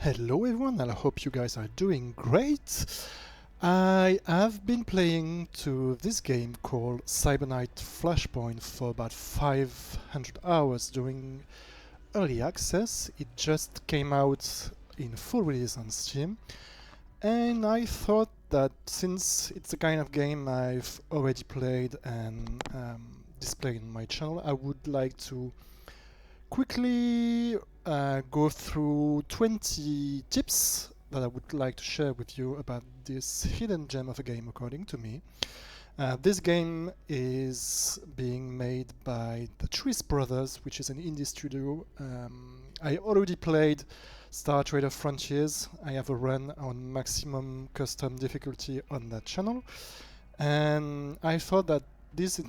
Hello everyone, and I hope you guys are doing great. I have been playing to this game called Cyberknight Flashpoint for about 500 hours during early access. It just came out in full release on Steam, and I thought that since it's the kind of game I've already played and displayed on my channel, I would like to quickly go through 20 tips that I would like to share with you about this hidden gem of a game, according to me. This game is being made by the Trese Brothers, which is an indie studio. I already played Star Trader Frontiers. I have a run on maximum custom difficulty on that channel, and I thought that this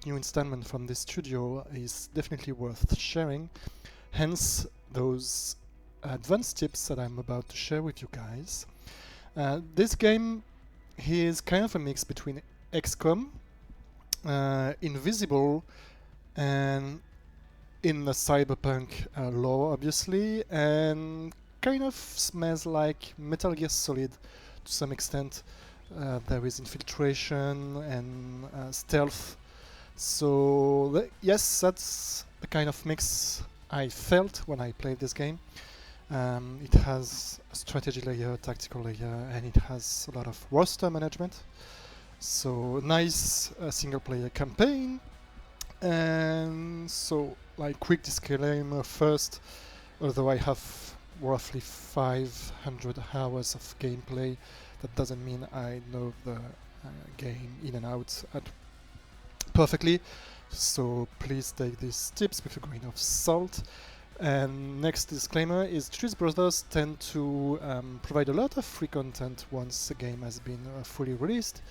new installment from this studio is definitely worth sharing. Hence, those advanced tips that I'm about to share with you guys. This game is kind of a mix between XCOM, Invisible, and in the cyberpunk lore, obviously, and kind of smells like Metal Gear Solid to some extent. There is infiltration and stealth. So yes, that's the kind of mix I felt when I played this game. It has a strategy layer, tactical layer, and it has a lot of roster management. So nice single player campaign. And so, like, quick disclaimer first, although I have roughly 500 hours of gameplay, that doesn't mean I know the game in and out perfectly. So please take these tips with a grain of salt. And next disclaimer is Trese Brothers tend to provide a lot of free content once a game has been fully released.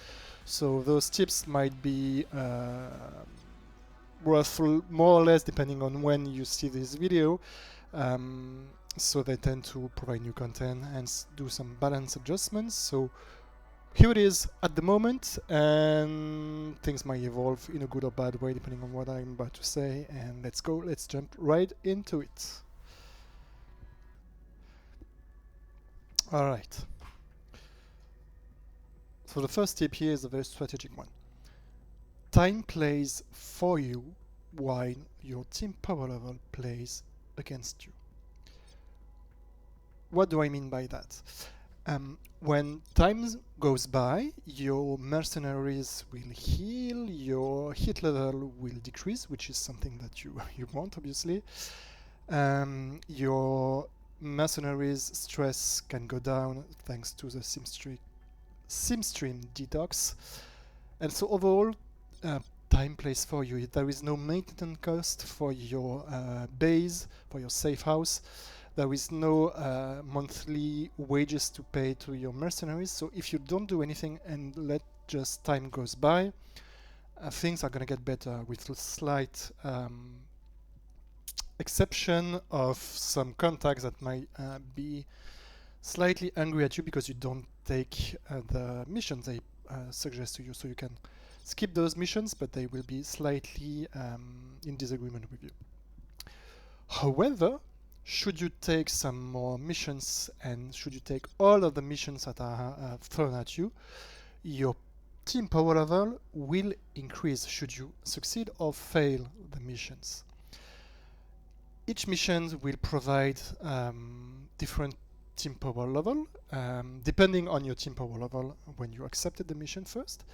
So those tips might be worth more or less depending on when you see this video. So they tend to provide new content and do some balance adjustments. So here it is at the moment, and things might evolve in a good or bad way depending on what I'm about to say. And let's jump right into it. Alright. So the first tip here is a very strategic one. Time plays for you while your team power level plays against you. What do I mean by that? When time goes by, your mercenaries will heal, your hit level will decrease, which is something that you want, obviously. Your mercenaries' stress can go down thanks to the Simstream detox. And so overall, time plays for you. There is no maintenance cost for your base, for your safe house. There is no monthly wages to pay to your mercenaries. So if you don't do anything and let just time goes by, things are going to get better, with a slight exception of some contacts that might be slightly angry at you because you don't take the missions they suggest to you. So you can skip those missions, but they will be slightly in disagreement with you. However, should you take some more missions, and should you take all of the missions that are thrown at you, your team power level will increase should you succeed or fail the missions. Each mission will provide different team power level, depending on your team power level when you accepted the mission first,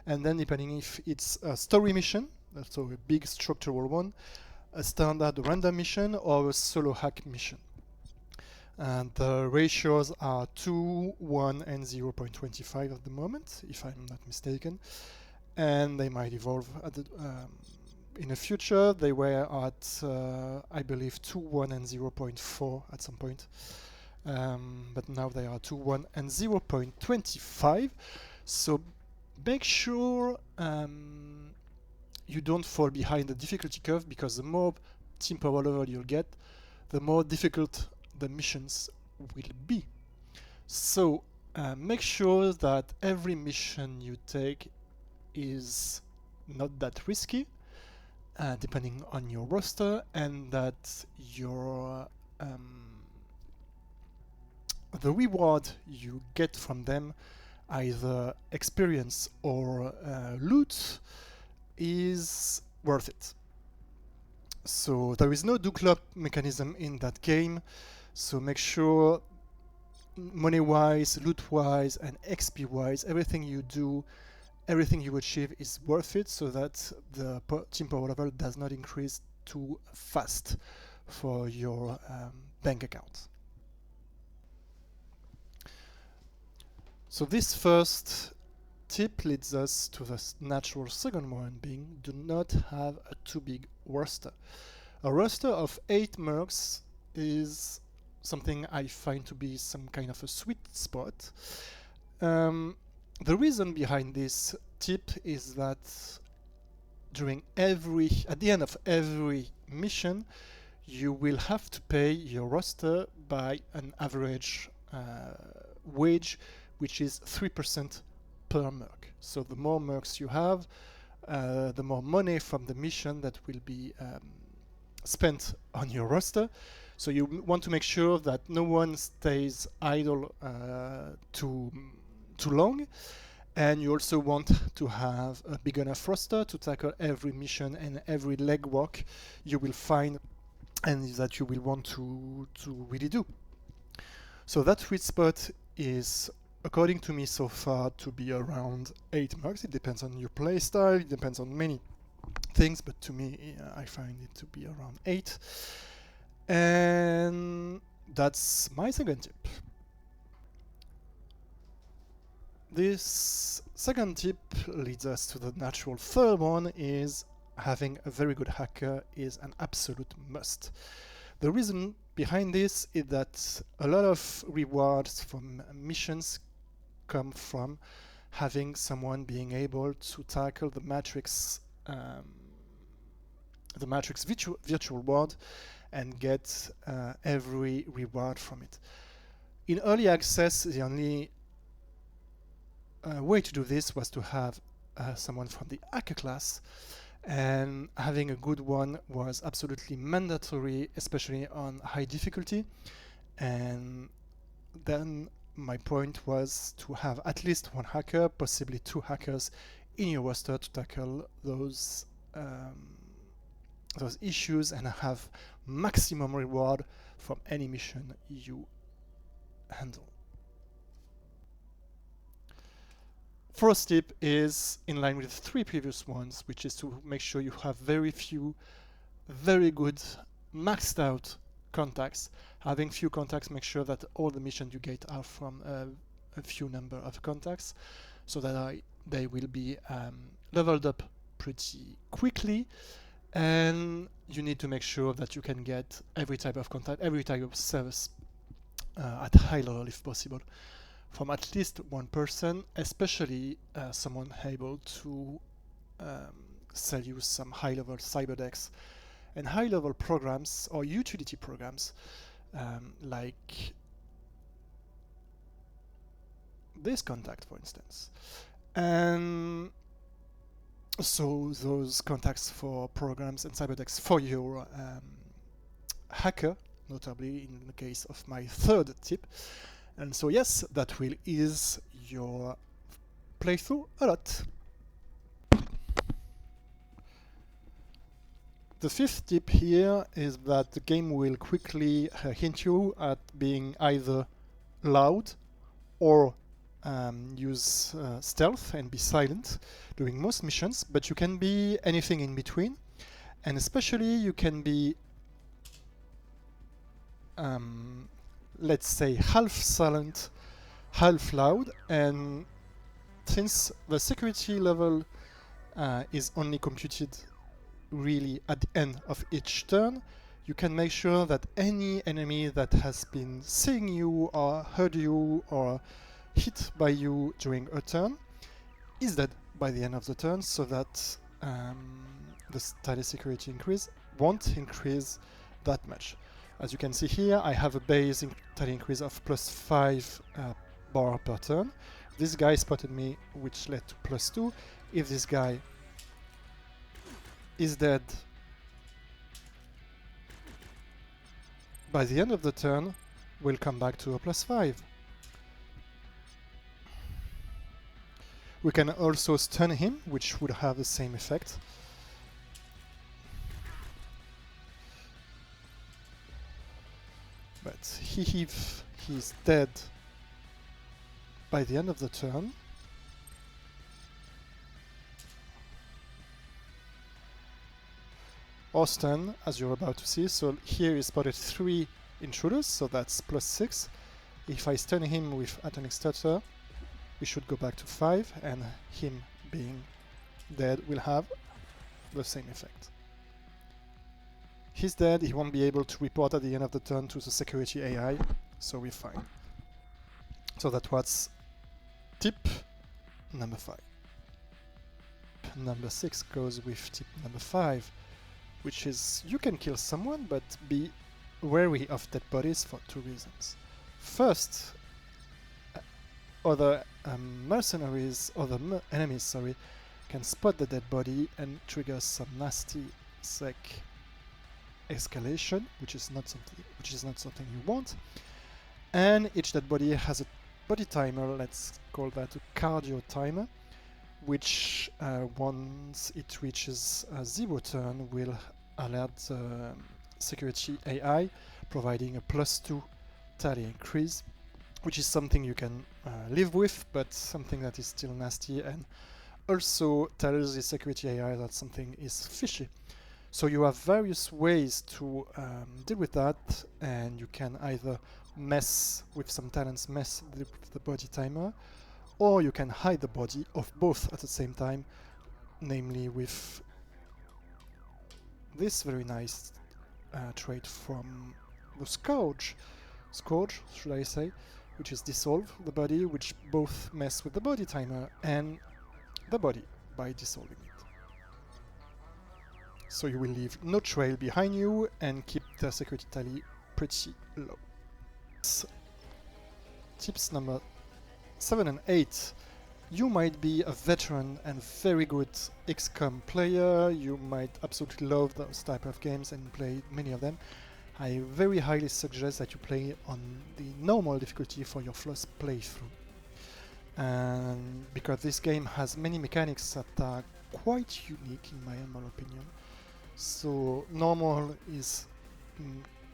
and then depending if it's a story mission, so a big structural one, a standard random mission, or a solo hack mission. And the ratios are 2, 1, and 0.25 at the moment, if I'm not mistaken, and they might evolve at the, in the future. They were at, I believe, 2, 1, and 0.4 at some point. But now they are 2, 1, and 0.25. So make sure you don't fall behind the difficulty curve, because the more team power level you'll get, the more difficult the missions will be. So make sure that every mission you take is not that risky, depending on your roster, and that your the reward you get from them, either experience or loot, is worth it. So there is no do club mechanism in that game, so make sure money-wise, loot-wise, and XP-wise, everything you do, everything you achieve is worth it, so that the team power level does not increase too fast for your bank account. So this first tip leads us to the natural second one, being do not have a too big roster. A roster of 8 mercs is something I find to be some kind of a sweet spot. The reason behind this tip is that at the end of every mission, you will have to pay your roster by an average wage, which is 3% per merc. So the more mercs you have, the more money from the mission that will be spent on your roster. So you want to make sure that no one stays idle too long, and you also want to have a big enough roster to tackle every mission and every legwork you will find and that you will want to really do. So that sweet spot is, according to me so far, to be around 8 mercs. It depends on your playstyle, it depends on many things, but to me I find it to be around 8. And that's my second tip. This second tip leads us to the natural third one, is having a very good hacker is an absolute must. The reason behind this is that a lot of rewards from missions come from having someone being able to tackle the Matrix virtual world and get every reward from it. In early access, the only way to do this was to have someone from the hacker class, and having a good one was absolutely mandatory, especially on high difficulty. And then my point was to have at least one hacker, possibly 2 hackers in your roster to tackle those issues and have maximum reward from any mission you handle. First tip is in line with the 3 previous ones, which is to make sure you have very few, very good, maxed out contacts. Having few contacts, make sure that all the missions you get are from a few number of contacts, so that they will be leveled up pretty quickly. And you need to make sure that you can get every type of contact, every type of service at high level if possible, from at least one person, especially someone able to sell you some high-level cyberdecks and high-level programs or utility programs like this contact, for instance. And so those contacts for programs and cyberdecks for your hacker, notably in the case of my third tip. And so yes, that will ease your playthrough a lot. The fifth tip here is that the game will quickly hint you at being either loud or use stealth and be silent during most missions, but you can be anything in between, and especially you can be let's say half silent, half loud. And since the security level is only computed really at the end of each turn, you can make sure that any enemy that has been seeing you or heard you or hit by you during a turn is dead by the end of the turn, so that the tally security increase won't increase that much. As you can see here, I have a base tally increase of +5 bar per turn. This guy spotted me, which led to +2. If this guy is dead by the end of the turn, will come back to a +5. We can also stun him, which would have the same effect. But if he's dead by the end of the turn, or stun, as you're about to see. So here he spotted 3 intruders, so that's +6. If I stun him with atomic stutter, we should go back to 5, and him being dead will have the same effect. He's dead, he won't be able to report at the end of the turn to the security AI, so we're fine. So that was tip number 5. Number 6 goes with tip number 5, which is you can kill someone, but be wary of dead bodies for 2 reasons. First, other mercenaries, other enemies, sorry, can spot the dead body and trigger some nasty sec escalation, which is not something you want. And each dead body has a body timer, let's call that a cardio timer, which once it reaches 0 turn will alert the security AI, providing a +2 tally increase, which is something you can live with, but something that is still nasty, and also tells the security AI that something is fishy. So you have various ways to deal with that, and you can either mess with some talents, mess with the body timer, or you can hide the body of both at the same time, namely with this very nice trait from the Scourge, should I say, which is dissolve the body, which both mess with the body timer and the body by dissolving it. So you will leave no trail behind you and keep the security tally pretty low. Tips number 7 and 8. You might be a veteran and very good XCOM player, you might absolutely love those type of games and play many of them. I very highly suggest that you play on the normal difficulty for your first playthrough. And because this game has many mechanics that are quite unique in my humble opinion. So normal is,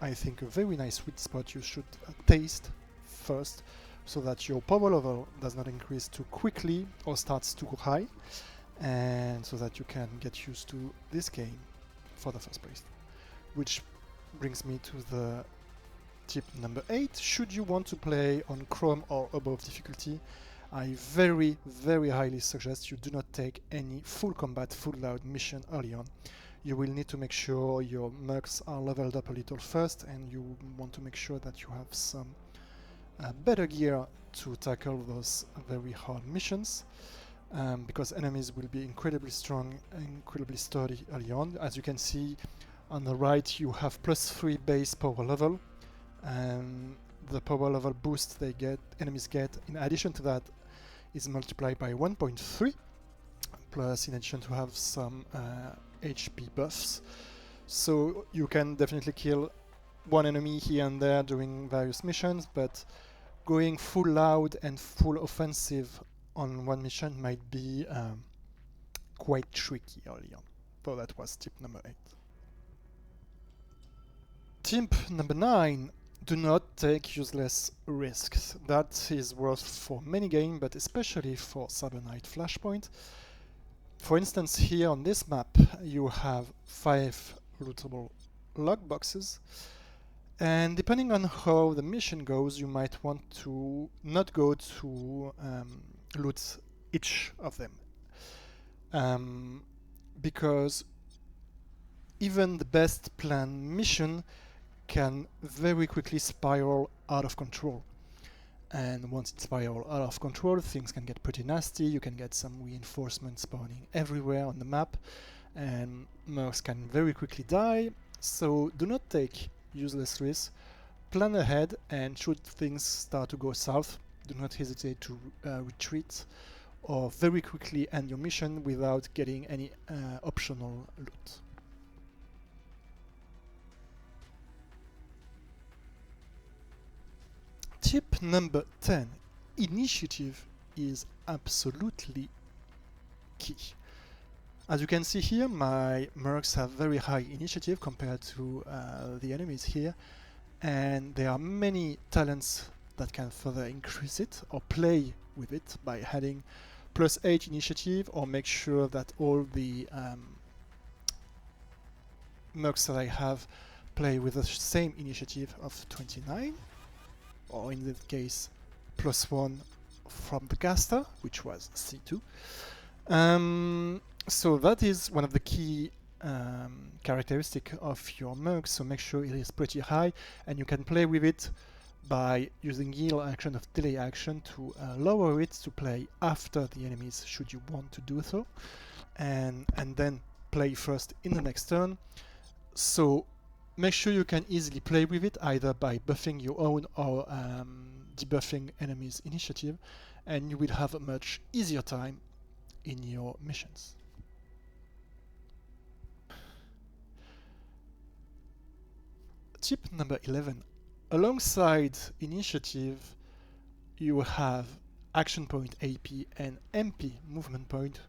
I think, a very nice sweet spot you should taste first, so that your power level does not increase too quickly or starts too high, and so that you can get used to this game for the first place. Which brings me to the tip number 8. Should you want to play on Chrome or above difficulty, I very, very highly suggest you do not take any full combat, full loud mission early on. You will need to make sure your mercs are leveled up a little first, and you want to make sure that you have some better gear to tackle those very hard missions, because enemies will be incredibly strong and incredibly sturdy early on. As you can see on the right, you have +3 base power level, and the power level boost enemies get in addition to that is multiplied by 1.3, plus in addition to have some HP buffs. So you can definitely kill one enemy here and there during various missions, but going full loud and full offensive on one mission might be quite tricky early on. So that was tip number 8. Tip number 9. Do not take useless risks. That is worth for many games, but especially for Cyber Knight Flashpoint. For instance, here on this map you have 5 lootable log boxes, and depending on how the mission goes, you might want to not go to loot each of them, because even the best planned mission can very quickly spiral out of control. And once it spirals out of control, things can get pretty nasty. You can get some reinforcements spawning everywhere on the map, and mercs can very quickly die. So do not take useless risks. Plan ahead, and should things start to go south, do not hesitate to retreat or very quickly end your mission without getting any optional loot. Tip number 10. Initiative is absolutely key. As you can see here, my mercs have very high initiative compared to the enemies here, and there are many talents that can further increase it or play with it by adding +8 initiative, or make sure that all the mercs that I have play with the same initiative of 29, or in this case +1 from the caster, which was C2. So that is one of the key characteristic of your merc, so make sure it is pretty high, and you can play with it by using heal action of delay action to lower it to play after the enemies, should you want to do so, and then play first in the next turn. So make sure you can easily play with it, either by buffing your own or debuffing enemies' initiative, and you will have a much easier time in your missions. Tip number 11. Alongside initiative, you have action point AP and MP movement point,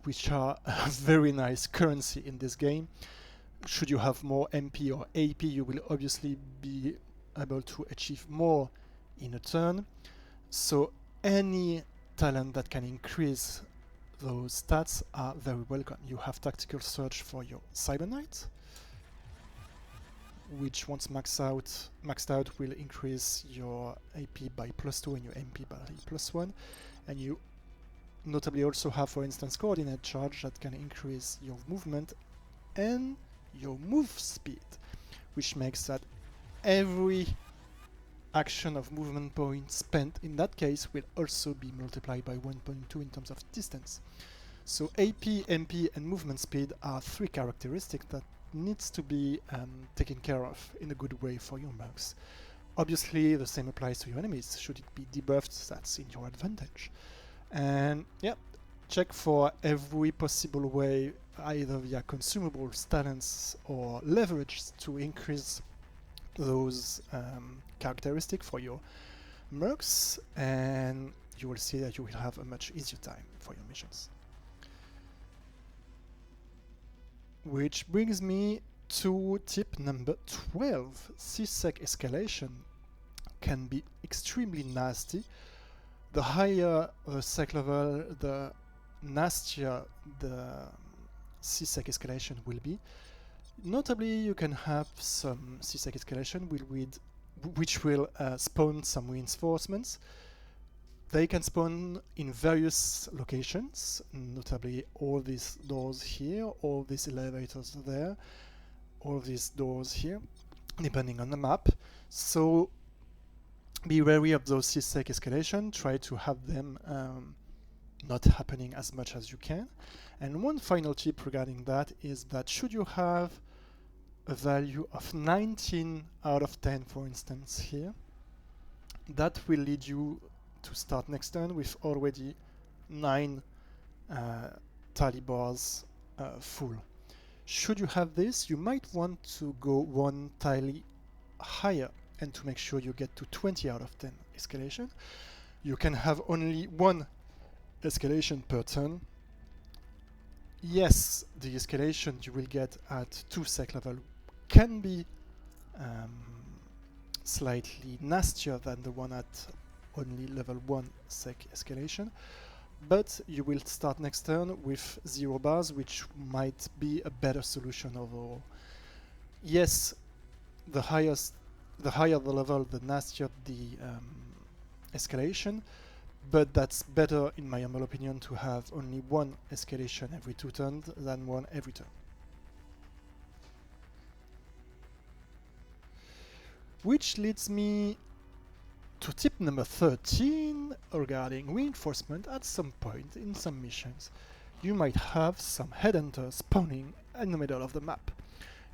which are a very nice currency in this game. Should you have more MP or AP, you will obviously be able to achieve more in a turn. So any talent that can increase those stats are very welcome. You have Tactical Surge for your Cyber Knight, which once maxed out will increase your AP by +2 and your MP by +1. And you notably also have, for instance, Coordinate Charge that can increase your movement and your move speed, which makes that every action of movement point spent in that case will also be multiplied by 1.2 in terms of distance. So AP, MP and movement speed are 3 characteristics that needs to be taken care of in a good way for your mercs. Obviously the same applies to your enemies. Should it be debuffed, that's in your advantage. And yeah, check for every possible way, either via consumables, talents or leverage, to increase those characteristics for your mercs, and you will see that you will have a much easier time for your missions. Which brings me to tip number 12. CSEC escalation can be extremely nasty. The higher the sec level, the nastier the CSEC escalation will be. Notably, you can have some CSEC escalation which will spawn some reinforcements. They can spawn in various locations, notably all these doors here, all these elevators there, all these doors here, depending on the map. So be wary of those CSEC escalation, try to have them not happening as much as you can. And one final tip regarding that is that should you have a value of 19 out of 10, for instance here, that will lead you to start next turn with already 9 tally bars full. Should you have this, you might want to go 1 tally higher, and to make sure you get to 20 out of 10 escalation. You can have only 1 escalation per turn. Yes, the escalation you will get at 2 sec level can be slightly nastier than the one at only level 1 sec escalation, but you will start next turn with 0 bars, which might be a better solution overall. Yes, the higher the level, the nastier the escalation, but that's better, in my humble opinion, to have only 1 escalation every 2 turns than 1 every turn. Which leads me to tip number 13 regarding reinforcement. At some point in some missions, you might have some headhunters spawning in the middle of the map.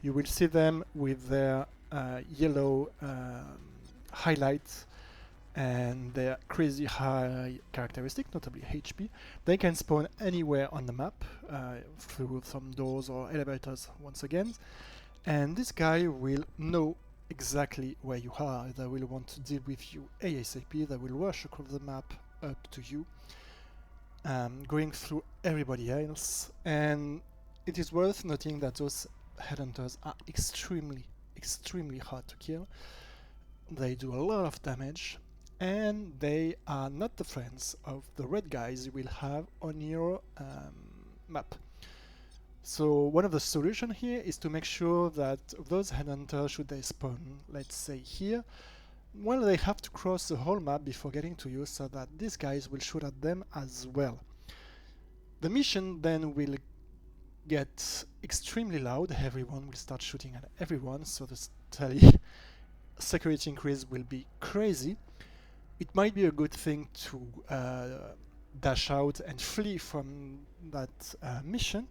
You will see them with their yellow highlights and their crazy high characteristic, notably HP. They can spawn anywhere on the map, through some doors or elevators once again, and this guy will know exactly where you are. They will want to deal with you ASAP. They will rush across the map up to you, going through everybody else. And it is worth noting that those headhunters are extremely hard to kill. They do a lot of damage, and they are not the friends of the red guys you will have on your map. So one of the solutions here is to make sure that those headhunters, should they spawn, let's say here, well, they have to cross the whole map before getting to you, so that these guys will shoot at them as well. The mission then will get extremely loud. Everyone will start shooting at everyone, so the security increase will be crazy. It might be a good thing to dash out and flee from that mission,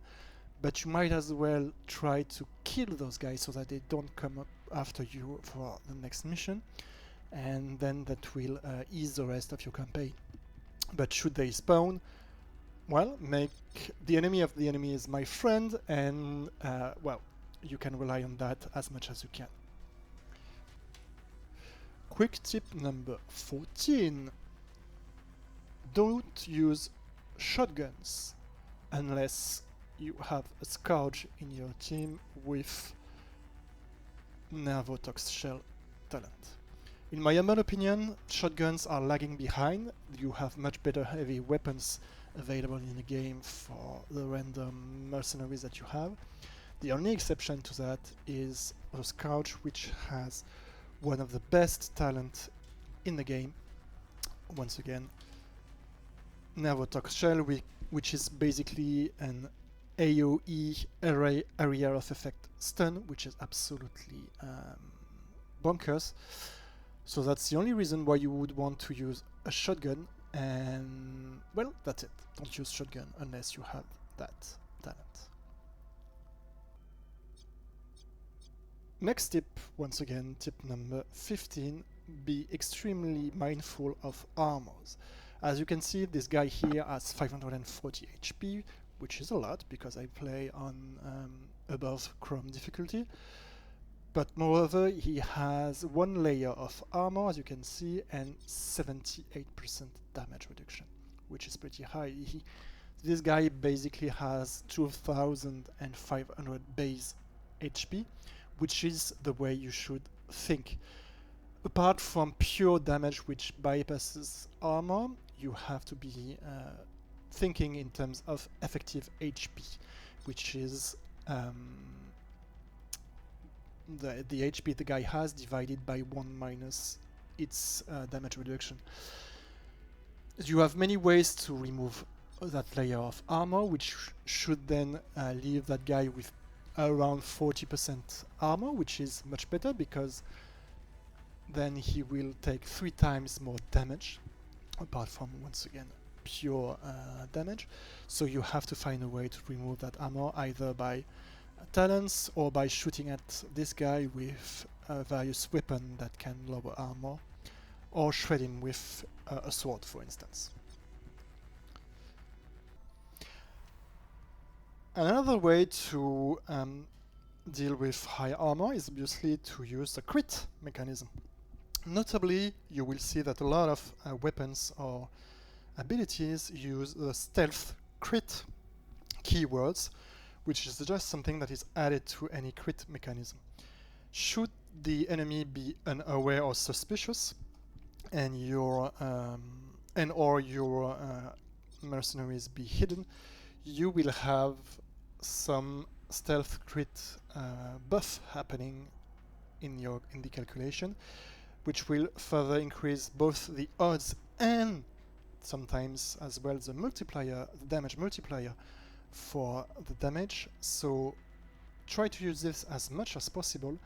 but you might as well try to kill those guys so that they don't come up after you for the next mission, and then that will ease the rest of your campaign. But should they spawn, well, make the enemy of the enemy is my friend, and well, you can rely on that as much as you can. Quick tip number 14. Don't use shotguns unless you have a Scourge in your team with Nervo Tox Shell talent. In my humble opinion, shotguns are lagging behind. You have much better heavy weapons available in the game for the random mercenaries that you have. The only exception to that is a Scourge, which has one of the best talent in the game. Once again, Nervo Tox Shell, which is basically an AoE area of effect stun, which is absolutely bonkers. So that's the only reason why you would want to use a shotgun, and well, that's it. Don't use shotgun unless you have that talent. Next tip, once again, tip number 15, be extremely mindful of armors. As you can see, this guy here has 540 HP, which is a lot because I play on above Chrome difficulty. But moreover, he has one layer of armor, as you can see, and 78% damage reduction, which is pretty high. This guy basically has 2500 base HP, which is the way you should think. Apart from pure damage which bypasses armor, you have to be thinking in terms of effective HP, which is the HP the guy has divided by 1 minus its damage reduction. You have many ways to remove that layer of armor, which should then leave that guy with around 40% armor, which is much better because then he will take 3 times more damage, apart from, once again, pure damage. So you have to find a way to remove that armor, either by talents or by shooting at this guy with various weapons that can lower armor, or shred him with a sword, for instance. Another way to deal with high armor is obviously to use the crit mechanism. Notably, you will see that a lot of weapons or abilities use the stealth crit keywords, which is just something that is added to any crit mechanism. Should the enemy be unaware or suspicious, and your mercenaries be hidden, you will have some stealth crit buff happening in the calculation, which will further increase both the odds and sometimes as well the damage multiplier for the damage. So try to use this as much as possible,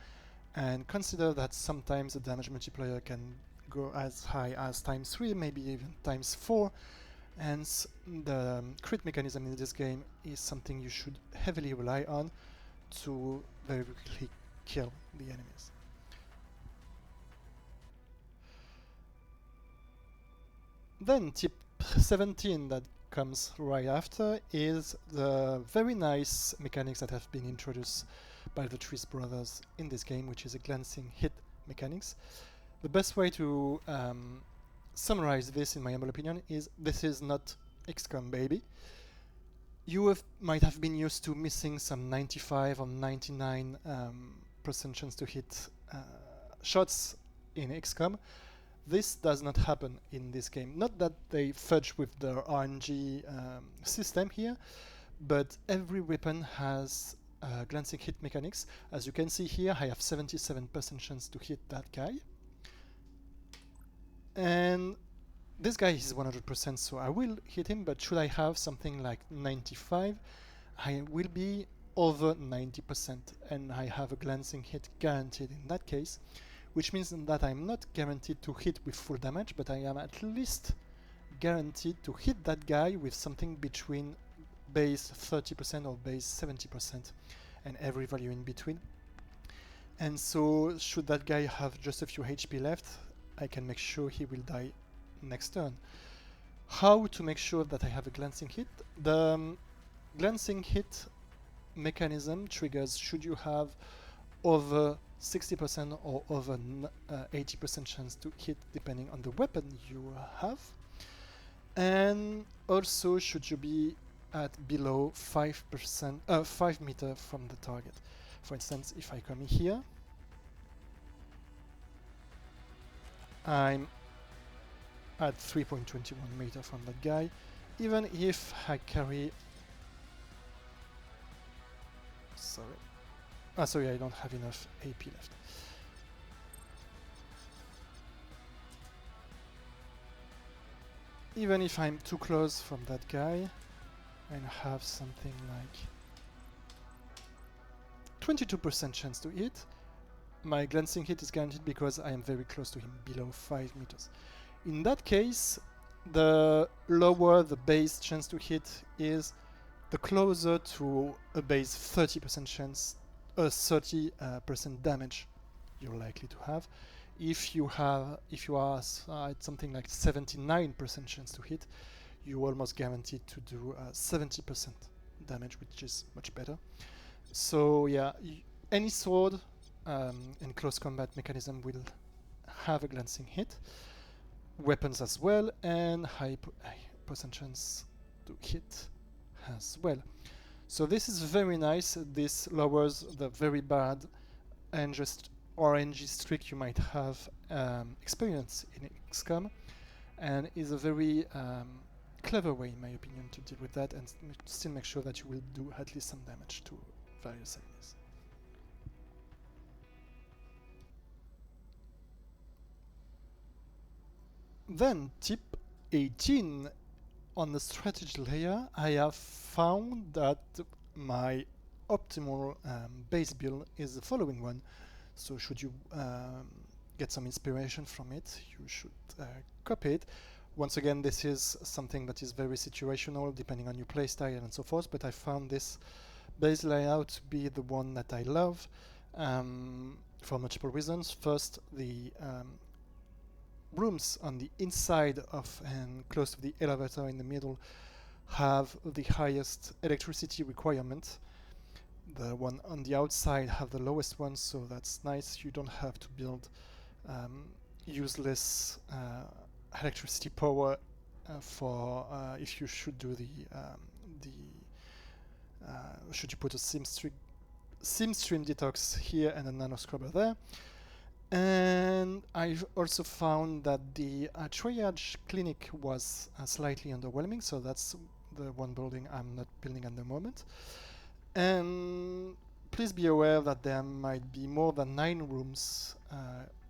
and consider that sometimes the damage multiplier can go as high as ×3, maybe even ×4, and the crit mechanism in this game is something you should heavily rely on to very quickly kill the enemies. Then tip 17 that comes right after is the very nice mechanics that have been introduced by the Trese Brothers in this game, which is a glancing hit mechanics. The best way to summarize this, in my humble opinion, is this is not XCOM, baby. You might have been used to missing some 95 or 99% chance to hit shots in XCOM. This does not happen in this game. Not that they fudge with the RNG system here, but every weapon has glancing hit mechanics. As you can see here, I have 77% chance to hit that guy. And this guy is 100%, so I will hit him, but should I have something like 95, I will be over 90%, and I have a glancing hit guaranteed in that case, which means that I'm not guaranteed to hit with full damage, but I am at least guaranteed to hit that guy with something between base 30% or base 70%, and every value in between. And so should that guy have just a few HP left, I can make sure he will die next turn. How to make sure that I have a glancing hit? The glancing hit mechanism triggers should you have over 60% or over 80% chance to hit, depending on the weapon you have, and also should you be at below 5 meters from the target. For instance, if I come in here, I'm at 3.21 meters from that guy, even if I carry... Sorry, I don't have enough AP left. Even if I'm too close from that guy and have something like 22% chance to hit, my glancing hit is guaranteed because I am very close to him, below 5 meters. In that case, the lower the base chance to hit is, the closer to a base 30% chance, 30% damage you're likely to have. If you are at something like 79% chance to hit, you're almost guaranteed to do 70% damage, which is much better. So yeah, any sword in close combat mechanism will have a glancing hit. Weapons as well, and high percent chance to hit as well. So this is very nice. This lowers the very bad and just RNG streak you might have experienced in XCOM, and is a very clever way, in my opinion, to deal with that and still make sure that you will do at least some damage to various enemies. Then tip 18, on the strategy layer, I have found that my optimal base build is the following one. So should you get some inspiration from it, you should copy it. Once again, this is something that is very situational depending on your playstyle and so forth, but I found this base layout to be the one that I love for multiple reasons. First, the rooms on the inside of and close to the elevator in the middle have the highest electricity requirement. The one on the outside have the lowest one, so that's nice. You don't have to build useless electricity power for if you should do should you put a sim stream detox here and a nano scrubber there. And I've also found that the triage clinic was slightly underwhelming, so that's the one building I'm not building at the moment. And please be aware that there might be more than 9 rooms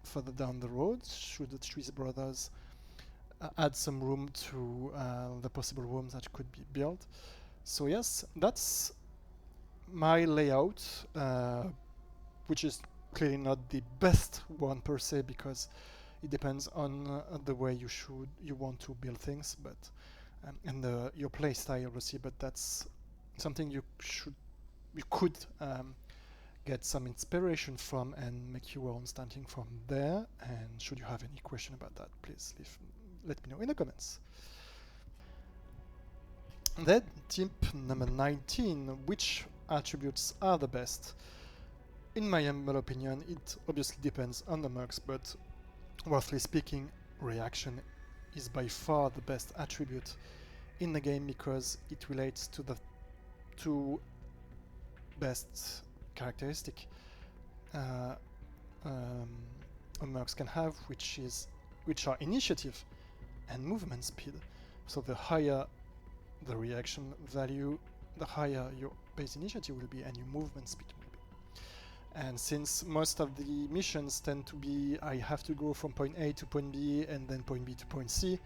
further down the road, should the Trese Brothers add some room to the possible rooms that could be built. So yes, that's my layout, which is clearly not the best one per se, because it depends on the way you want to build things, but and your play style, obviously. But that's something you could get some inspiration from and make your own starting from there. And should you have any question about that, please let me know in the comments. Then tip number 19, which attributes are the best? in my humble opinion, it obviously depends on the mercs, but roughly speaking, reaction is by far the best attribute in the game because it relates to the two best characteristic a mercs can have, which are initiative and movement speed. So the higher the reaction value, the higher your base initiative will be and your movement speed will be. And since most of the missions tend to be I have to go from point A to point B and then point B to point C,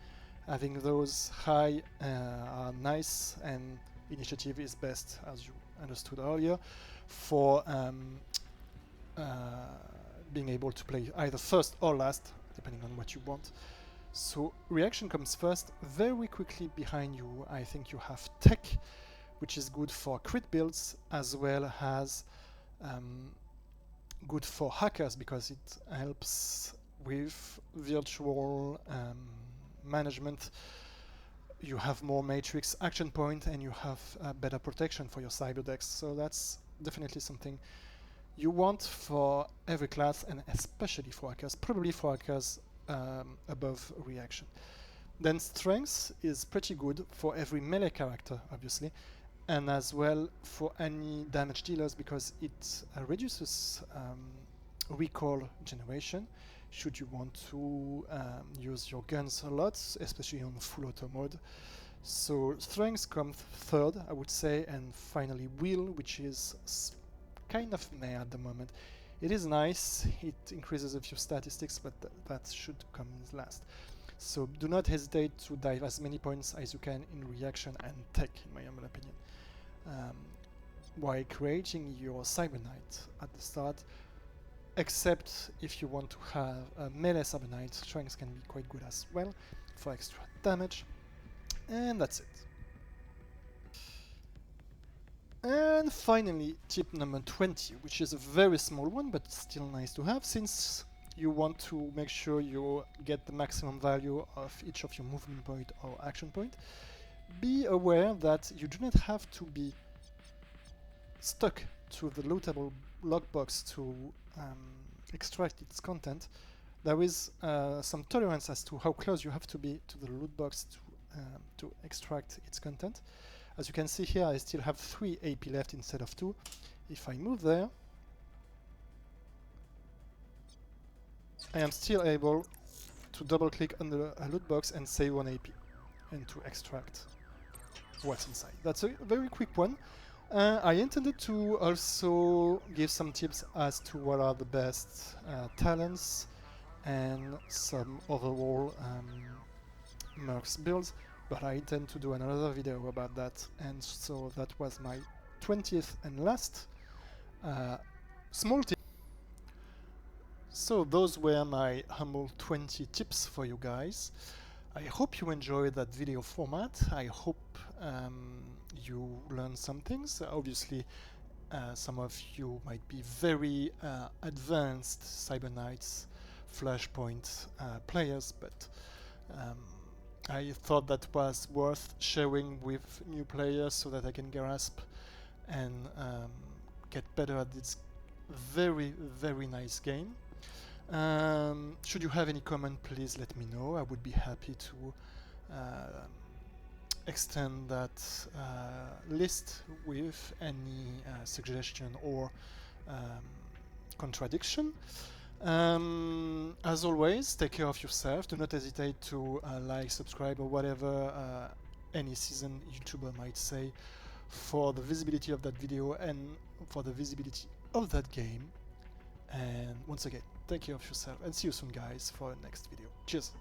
having those high are nice, and initiative is best, as you understood earlier, for being able to play either first or last, depending on what you want. So reaction comes first. Very quickly behind you, I think you have tech, which is good for crit builds as well as good for hackers because it helps with virtual management. You have more matrix action point and you have better protection for your cyberdex. So that's definitely something you want for every class, and especially for hackers, probably for hackers above reaction. Then strength is pretty good for every melee character, obviously, and as well for any damage dealers because it reduces recall generation should you want to use your guns a lot, especially on full auto mode. So strength comes third, I would say, and finally will, which is kind of meh at the moment. It is nice, it increases a few statistics, but that should come last. So do not hesitate to dive as many points as you can in reaction and tech, in my humble opinion. While creating your Cyber Knight at the start, except if you want to have a melee Cyber Knight, strength can be quite good as well for extra damage. And that's it. And finally, tip number 20, which is a very small one, but still nice to have, since you want to make sure you get the maximum value of each of your movement point or action point. Be aware that you do not have to be stuck to the lootable lockbox to extract its content. There is some tolerance as to how close you have to be to the loot box to extract its content. As you can see here, I still have 3 AP left instead of 2. If I move there, I am still able to double click on the loot box and save 1 AP and to extract what's inside. That's a very quick one. I intended to also give some tips as to what are the best talents and some overall mercs builds, but I intend to do another video about that, and so that was my 20th and last small tip. So those were my humble 20 tips for you guys. I hope you enjoyed that video format. I hope you learned some things. Obviously, some of you might be very advanced Cyber Knights, Flashpoint players, but I thought that was worth sharing with new players so that I can grasp and get better at this very, very nice game. Should you have any comment, please let me know. I would be happy to extend that list with any suggestion or contradiction. As always, take care of yourself. Do not hesitate to like, subscribe, or whatever any seasoned YouTuber might say for the visibility of that video and for the visibility of that game. And once again, take care of yourself and see you soon, guys, for the next video. Cheers!